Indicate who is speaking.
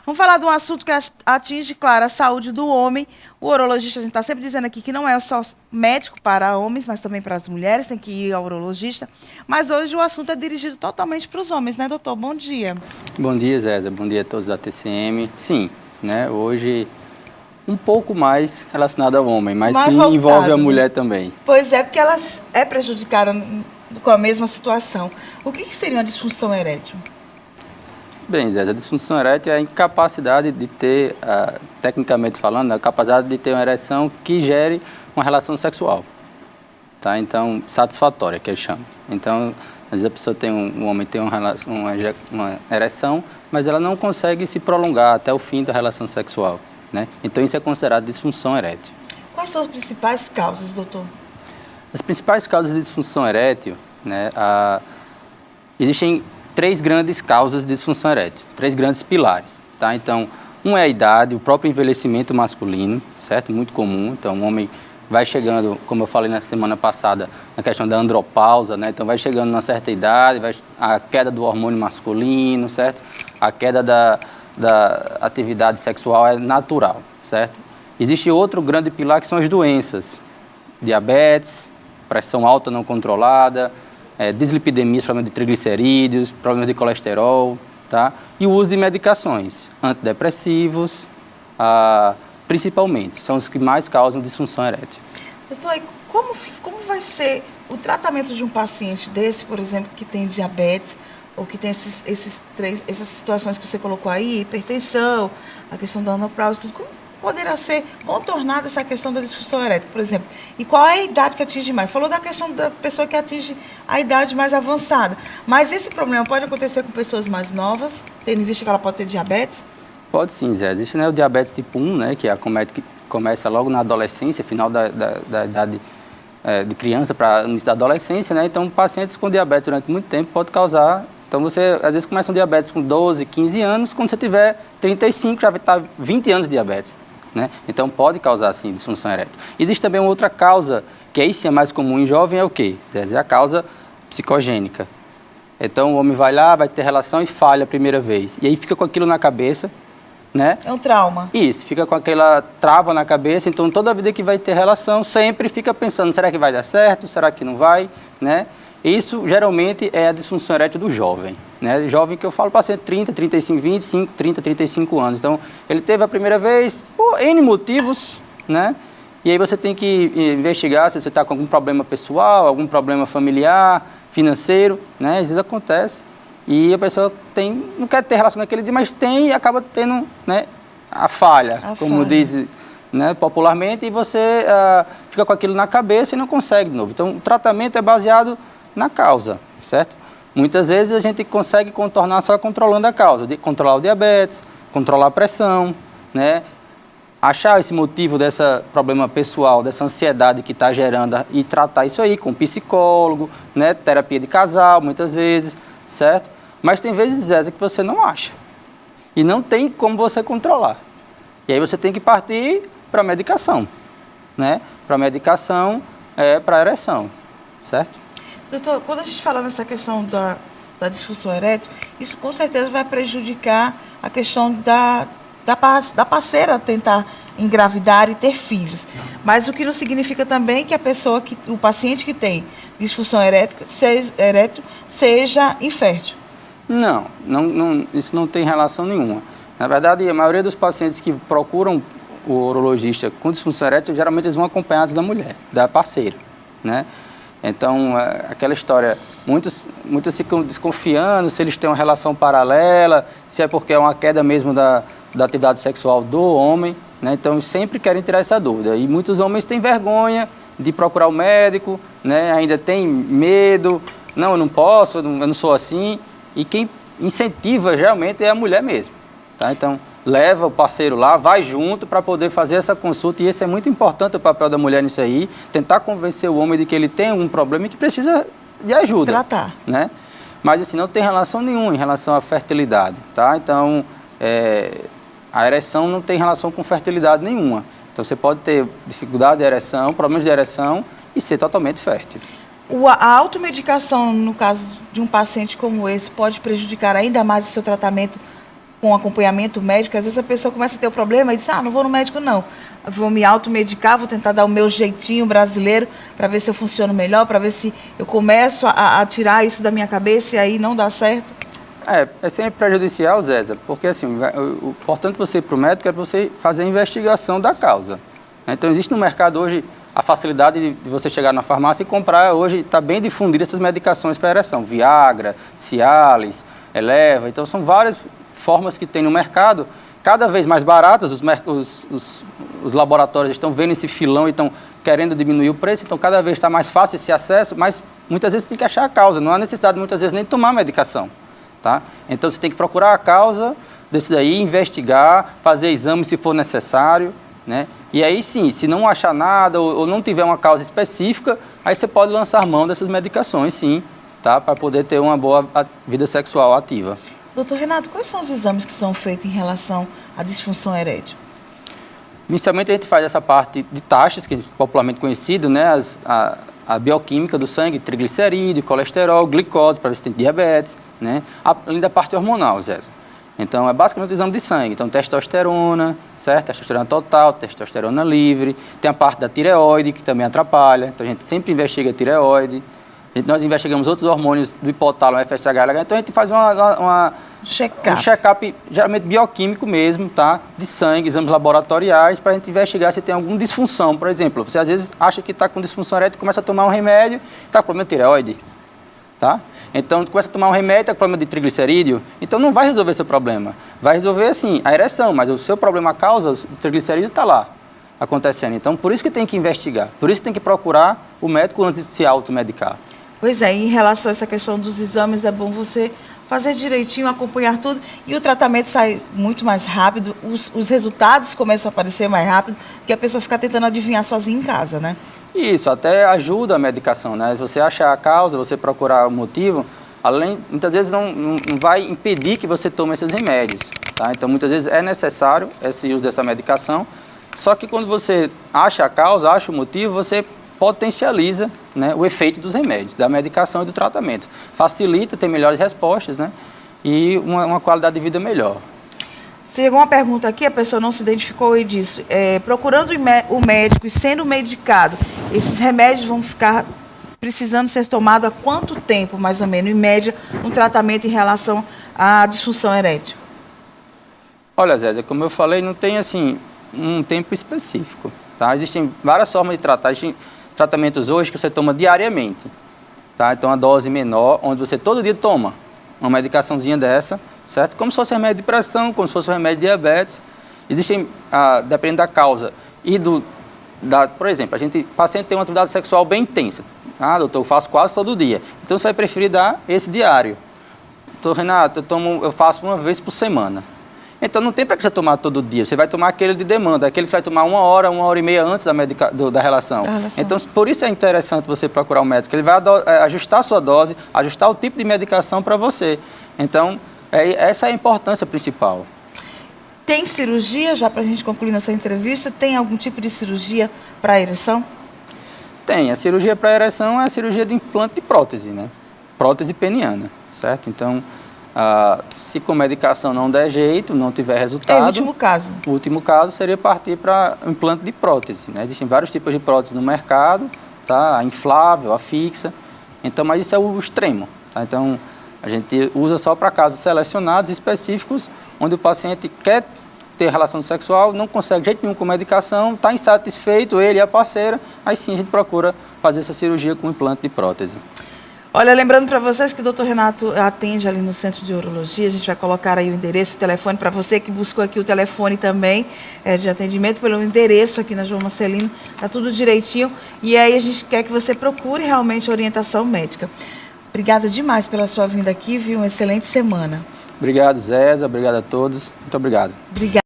Speaker 1: Vamos falar de um assunto que atinge, claro, a saúde do homem. O urologista, a gente está sempre dizendo aqui que não é só médico para homens, mas também para as mulheres, tem que ir ao urologista. Mas hoje o assunto é dirigido totalmente para os homens, né, doutor? Bom dia.
Speaker 2: Bom dia, Zézia. Bom dia a todos da TCM. Sim, né, hoje um pouco mais relacionado ao homem, mas
Speaker 1: Mais
Speaker 2: que
Speaker 1: voltado,
Speaker 2: envolve a
Speaker 1: né?
Speaker 2: mulher também.
Speaker 1: Pois é, porque ela é prejudicada com a mesma situação. O que seria uma disfunção erétil?
Speaker 2: Bem, Zézia, a disfunção erétil é a incapacidade de ter, tecnicamente falando, a capacidade de ter uma ereção que gere uma relação sexual. Tá? Então, satisfatória, que eles chamam. Então, às vezes a pessoa tem um homem tem uma ereção, mas ela não consegue se prolongar até o fim da relação sexual, né? Então, isso é considerado disfunção erétil.
Speaker 1: Quais são as principais causas, doutor?
Speaker 2: As principais causas de disfunção erétil, né, existem três grandes causas de disfunção erétil, três grandes pilares, tá? Então, um é a idade, o próprio envelhecimento masculino, certo? Muito comum. Então, o homem vai chegando, como eu falei na semana passada, na questão da andropausa, né? Então, vai chegando numa certa idade, a queda do hormônio masculino, certo? A queda da atividade sexual é natural, certo? Existe outro grande pilar que são as doenças, diabetes, pressão alta não controlada, dislipidemia, problemas de triglicerídeos, problemas de colesterol, tá? E o uso de medicações, antidepressivos, principalmente, são os que mais causam disfunção erétil.
Speaker 1: Doutor, como vai ser o tratamento de um paciente desse, por exemplo, que tem diabetes, ou que tem essas situações que você colocou aí, hipertensão, a questão da andropausa, tudo, como poderá ser contornada essa questão da disfunção erétil, por exemplo? E qual é a idade que atinge mais? Falou da questão da pessoa que atinge a idade mais avançada, mas esse problema pode acontecer com pessoas mais novas, tendo em vista que ela pode ter diabetes?
Speaker 2: Pode sim, Zé. Existe, né, o diabetes tipo 1, né, que começa logo na adolescência, final da idade de criança para início da adolescência, né? Então, pacientes com diabetes durante muito tempo pode causar. Então, você às vezes começa um diabetes com 12, 15 anos, quando você tiver 35, já vai estar 20 anos de diabetes, né? Então, pode causar, sim, disfunção erétil. Existe também uma outra causa, que aí sim é mais comum em jovem, é o quê? É a causa psicogênica. Então, o homem vai lá, vai ter relação e falha a primeira vez. E aí fica com aquilo na cabeça, né?
Speaker 1: É um trauma.
Speaker 2: Isso, fica com aquela trava na cabeça, então toda vida que vai ter relação, sempre fica pensando, será que vai dar certo, será que não vai, né? Isso, geralmente, é a disfunção erétil do jovem, né? Jovem que eu falo paciente 30, 35, 25, 30, 35 anos. Então, ele teve a primeira vez, por N motivos, né? E aí você tem que investigar se você está com algum problema pessoal, algum problema familiar, financeiro, né? Às vezes acontece. E a pessoa não quer ter relação naquele dia, mas tem e acaba tendo, né, a falha, como diz, né, popularmente, e você fica com aquilo na cabeça e não consegue de novo. Então, o tratamento é baseado na causa, certo? Muitas vezes a gente consegue contornar só controlando a causa, de controlar o diabetes, controlar a pressão, né? Achar esse motivo desse problema pessoal, dessa ansiedade que está gerando e tratar isso aí com psicólogo, né, terapia de casal, muitas vezes, certo? Mas tem vezes, Zé, que você não acha. E não tem como você controlar. E aí você tem que partir para a medicação, né? Para a medicação, para a ereção, certo?
Speaker 1: Doutor, quando a gente fala nessa questão da disfunção erétil, isso com certeza vai prejudicar a questão da parceira tentar engravidar e ter filhos. Mas o que não significa também que o paciente que tem disfunção erétil seja infértil.
Speaker 2: Não, isso não tem relação nenhuma. Na verdade, a maioria dos pacientes que procuram o urologista com disfunção erétil, geralmente eles vão acompanhados da mulher, da parceira, né? Então, aquela história, muitos ficam desconfiando se eles têm uma relação paralela, se é porque é uma queda mesmo da atividade sexual do homem, né? Então, sempre querem tirar essa dúvida. E muitos homens têm vergonha de procurar o médico, né? Ainda tem medo, não, eu não posso, eu não sou assim. E quem incentiva, geralmente, é a mulher mesmo, tá? Então, leva o parceiro lá, vai junto para poder fazer essa consulta. E esse é muito importante, o papel da mulher nisso aí, tentar convencer o homem de que ele tem um problema e que precisa de ajuda.
Speaker 1: Tratar.
Speaker 2: Né? Mas, assim, não tem relação nenhuma em relação à fertilidade, tá? Então, a ereção não tem relação com fertilidade nenhuma. Então, você pode ter dificuldade de ereção, problemas de ereção e ser totalmente fértil.
Speaker 1: A automedicação, no caso de um paciente como esse, pode prejudicar ainda mais o seu tratamento com acompanhamento médico, às vezes a pessoa começa a ter o problema e diz, não vou no médico não, vou me automedicar, vou tentar dar o meu jeitinho brasileiro para ver se eu funciono melhor, para ver se eu começo a tirar isso da minha cabeça e aí não dá certo.
Speaker 2: É sempre prejudicial, Zéza, porque assim, o importante você ir para o médico é você fazer a investigação da causa. Então, existe no mercado hoje a facilidade de você chegar na farmácia e comprar, hoje está bem difundida essas medicações para ereção, Viagra, Cialis, Eleva, então são várias formas que tem no mercado, cada vez mais baratas, os laboratórios estão vendo esse filão e estão querendo diminuir o preço, então cada vez está mais fácil esse acesso, mas muitas vezes tem que achar a causa, não há necessidade muitas vezes nem de tomar medicação. Tá? Então, você tem que procurar a causa desse daí, investigar, fazer exame se for necessário, né? E aí sim, se não achar nada ou não tiver uma causa específica, aí você pode lançar mão dessas medicações, sim, tá? Para poder ter uma boa vida sexual ativa.
Speaker 1: Doutor Renato, quais são os exames que são feitos em relação à disfunção erétil?
Speaker 2: Inicialmente, a gente faz essa parte de taxas, que é popularmente conhecido, né? A bioquímica do sangue, triglicerídeo, colesterol, glicose, para ver se tem diabetes, né? Além da parte hormonal, Zéza. Então, é basicamente o exame de sangue. Então, testosterona, certo? Testosterona total, testosterona livre. Tem a parte da tireoide, que também atrapalha. Então, a gente sempre investiga a tireoide. Nós investigamos outros hormônios do hipotálamo, FSH, LH. Então, a gente faz um check-up, geralmente bioquímico mesmo, tá? De sangue, exames laboratoriais, para a gente investigar se tem alguma disfunção. Por exemplo, você às vezes acha que está com disfunção erétil e começa a tomar um remédio, está com problema de tireoide, tá? Então, começa a tomar um remédio, está com problema de triglicerídeo, então não vai resolver seu problema. Vai resolver, assim, a ereção, mas o seu problema, a causa do triglicerídeo está lá, acontecendo. Então, por isso que tem que investigar, por isso que tem que procurar o médico antes de se automedicar.
Speaker 1: Pois é, em relação a essa questão dos exames, é bom você fazer direitinho, acompanhar tudo, e o tratamento sai muito mais rápido, os resultados começam a aparecer mais rápido, porque a pessoa fica tentando adivinhar sozinha em casa, né?
Speaker 2: Isso, até ajuda a medicação, né? Se você achar a causa, você procurar o motivo, muitas vezes não vai impedir que você tome esses remédios, tá? Então, muitas vezes é necessário esse uso dessa medicação, só que quando você acha a causa, acha o motivo, você potencializa, né, o efeito dos remédios, da medicação e do tratamento. Facilita, tem melhores respostas, né? E uma qualidade de vida melhor.
Speaker 1: Chegou uma pergunta aqui, a pessoa não se identificou e disse, procurando o médico e sendo medicado, esses remédios vão ficar precisando ser tomados há quanto tempo, mais ou menos, em média, um tratamento em relação à disfunção erétil?
Speaker 2: Olha, Zézia, como eu falei, não tem, assim, um tempo específico, tá? Existem várias formas de tratar. Existem tratamentos hoje que você toma diariamente, tá? Então, a dose menor, onde você todo dia toma uma medicaçãozinha dessa, certo? Como se fosse remédio de pressão, como se fosse um remédio de diabetes. Existem, dependendo da causa e por exemplo, o paciente tem uma atividade sexual bem intensa. Ah, doutor, eu faço quase todo dia. Então, você vai preferir dar esse diário. Doutor Renato, eu faço uma vez por semana. Então, não tem para que você tomar todo dia. Você vai tomar aquele de demanda, aquele que você vai tomar uma hora e meia antes da relação. Então, por isso é interessante você procurar um médico. Ele vai ajustar a sua dose, ajustar o tipo de medicação para você. Então, essa é a importância principal.
Speaker 1: Tem cirurgia, já para a gente concluir nessa entrevista, tem algum tipo de cirurgia para a ereção?
Speaker 2: Tem. A cirurgia para a ereção é a cirurgia de implante de prótese, né? Prótese peniana, certo? Então, se com medicação não der jeito, não tiver resultado... É
Speaker 1: o último caso.
Speaker 2: O último caso seria partir para implante de prótese, né? Existem vários tipos de prótese no mercado, tá? A inflável, a fixa. Então, mas isso é o extremo, tá? Então, a gente usa só para casos selecionados, específicos, onde o paciente quer ter relação sexual, não consegue de jeito nenhum com medicação, está insatisfeito, ele e a parceira, aí sim a gente procura fazer essa cirurgia com implante de prótese.
Speaker 1: Olha, lembrando para vocês que o Dr. Renato atende ali no Centro de Urologia, a gente vai colocar aí o endereço, o telefone, para você que buscou aqui o telefone também de atendimento, pelo endereço aqui na João Marcelino, está tudo direitinho, e aí a gente quer que você procure realmente orientação médica. Obrigada demais pela sua vinda aqui, viu? Uma excelente semana.
Speaker 2: Obrigado, Zézia, obrigado a todos, muito obrigado.
Speaker 1: Obrigada.